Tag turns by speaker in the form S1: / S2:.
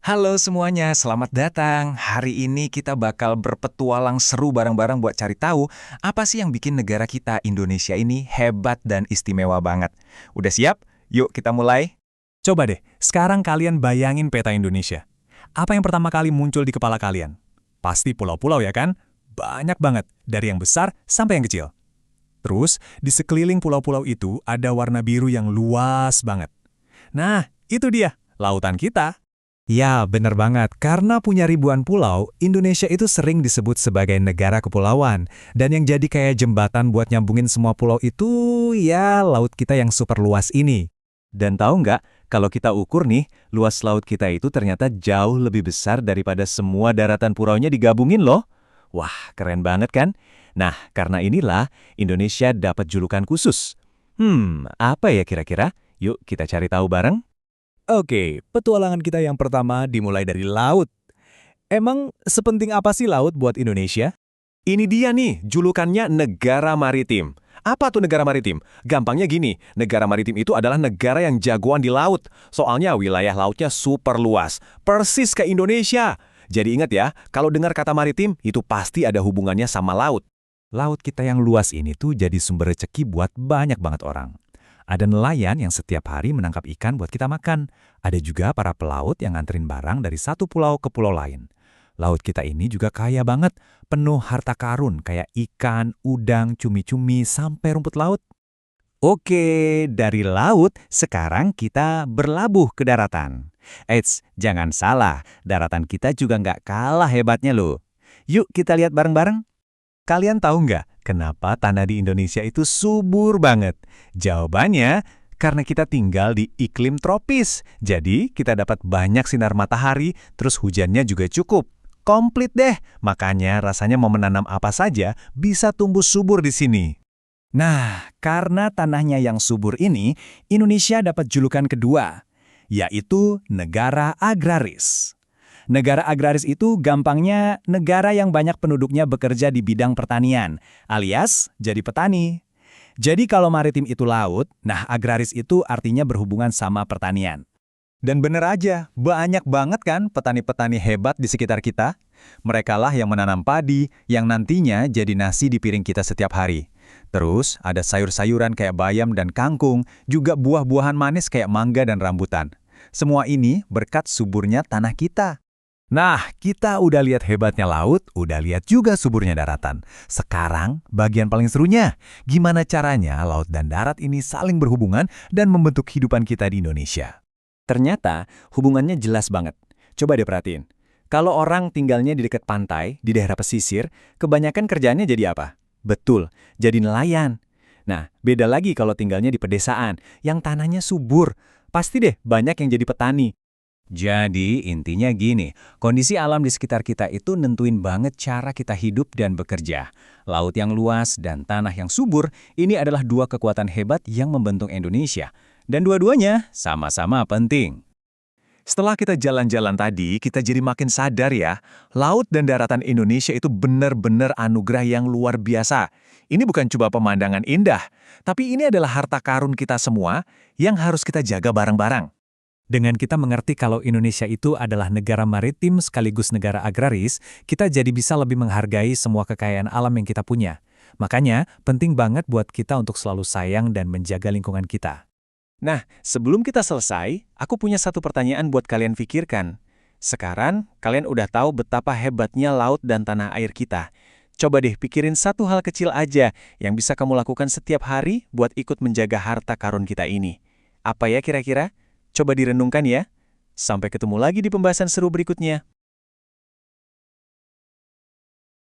S1: Halo semuanya, selamat datang. Hari ini kita bakal berpetualang seru bareng-bareng buat cari tahu apa sih yang bikin negara kita Indonesia ini hebat dan istimewa banget. Udah siap? Yuk kita mulai.
S2: Coba deh, sekarang kalian bayangin peta Indonesia. Apa yang pertama kali muncul di kepala kalian? Pasti pulau-pulau ya kan? Banyak banget, dari yang besar sampai yang kecil. Terus, di sekeliling pulau-pulau itu ada warna biru yang luas banget. Nah, itu dia, lautan kita. Ya, bener banget. Karena punya ribuan pulau, Indonesia itu sering disebut sebagai negara kepulauan. Dan yang jadi kayak jembatan buat nyambungin semua pulau itu, ya laut kita yang super luas ini.
S3: Dan tahu nggak, kalau kita ukur nih, luas laut kita itu ternyata jauh lebih besar daripada semua daratan puraunya digabungin loh. Wah, keren banget kan? Nah, karena inilah Indonesia dapat julukan khusus. Apa ya kira-kira? Yuk kita cari tahu bareng.
S2: Oke, petualangan kita yang pertama dimulai dari laut. Emang sepenting apa sih laut buat Indonesia?
S3: Ini dia nih, julukannya negara maritim. Apa tuh negara maritim? Gampangnya gini, negara maritim itu adalah negara yang jagoan di laut. Soalnya wilayah lautnya super luas, persis ke Indonesia. Jadi ingat ya, kalau dengar kata maritim, itu pasti ada hubungannya sama laut.
S2: Laut kita yang luas ini tuh jadi sumber rezeki buat banyak banget orang. Ada nelayan yang setiap hari menangkap ikan buat kita makan. Ada juga para pelaut yang nganterin barang dari satu pulau ke pulau lain. Laut kita ini juga kaya banget, penuh harta karun kayak ikan, udang, cumi-cumi, sampai rumput laut. Oke, dari laut sekarang kita berlabuh ke daratan. Eits, jangan salah, daratan kita juga nggak kalah hebatnya loh. Yuk kita lihat bareng-bareng. Kalian tahu nggak kenapa tanah di Indonesia itu subur banget? Jawabannya, karena kita tinggal di iklim tropis. Jadi, kita dapat banyak sinar matahari, terus hujannya juga cukup. Komplit deh, makanya rasanya mau menanam apa saja bisa tumbuh subur di sini. Nah, karena tanahnya yang subur ini, Indonesia dapat julukan kedua, yaitu negara agraris. Negara agraris itu gampangnya negara yang banyak penduduknya bekerja di bidang pertanian, alias jadi petani. Jadi kalau maritim itu laut, nah agraris itu artinya berhubungan sama pertanian. Dan bener aja, banyak banget kan petani-petani hebat di sekitar kita. Merekalah yang menanam padi, yang nantinya jadi nasi di piring kita setiap hari. Terus ada sayur-sayuran kayak bayam dan kangkung, juga buah-buahan manis kayak mangga dan rambutan. Semua ini berkat suburnya tanah kita. Nah, kita udah lihat hebatnya laut, udah lihat juga suburnya daratan. Sekarang, bagian paling serunya, gimana caranya laut dan darat ini saling berhubungan dan membentuk kehidupan kita di Indonesia. Ternyata, hubungannya jelas banget. Coba deh perhatiin. Kalau orang tinggalnya di dekat pantai, di daerah pesisir, kebanyakan kerjaannya jadi apa? Betul, jadi nelayan. Nah, beda lagi kalau tinggalnya di pedesaan, yang tanahnya subur. Pasti deh banyak yang jadi petani. Jadi, intinya gini, kondisi alam di sekitar kita itu nentuin banget cara kita hidup dan bekerja. Laut yang luas dan tanah yang subur, ini adalah dua kekuatan hebat yang membentuk Indonesia. Dan dua-duanya sama-sama penting. Setelah kita jalan-jalan tadi, kita jadi makin sadar ya, laut dan daratan Indonesia itu benar-benar anugerah yang luar biasa. Ini bukan cuma pemandangan indah, tapi ini adalah harta karun kita semua yang harus kita jaga bareng-bareng. Dengan kita mengerti kalau Indonesia itu adalah negara maritim sekaligus negara agraris, kita jadi bisa lebih menghargai semua kekayaan alam yang kita punya. Makanya, penting banget buat kita untuk selalu sayang dan menjaga lingkungan kita. Nah, sebelum kita selesai, aku punya satu pertanyaan buat kalian pikirkan. Sekarang, kalian udah tahu betapa hebatnya laut dan tanah air kita. Coba deh pikirin satu hal kecil aja yang bisa kamu lakukan setiap hari buat ikut menjaga harta karun kita ini. Apa ya kira-kira? Coba direnungkan ya. Sampai ketemu lagi di pembahasan seru berikutnya.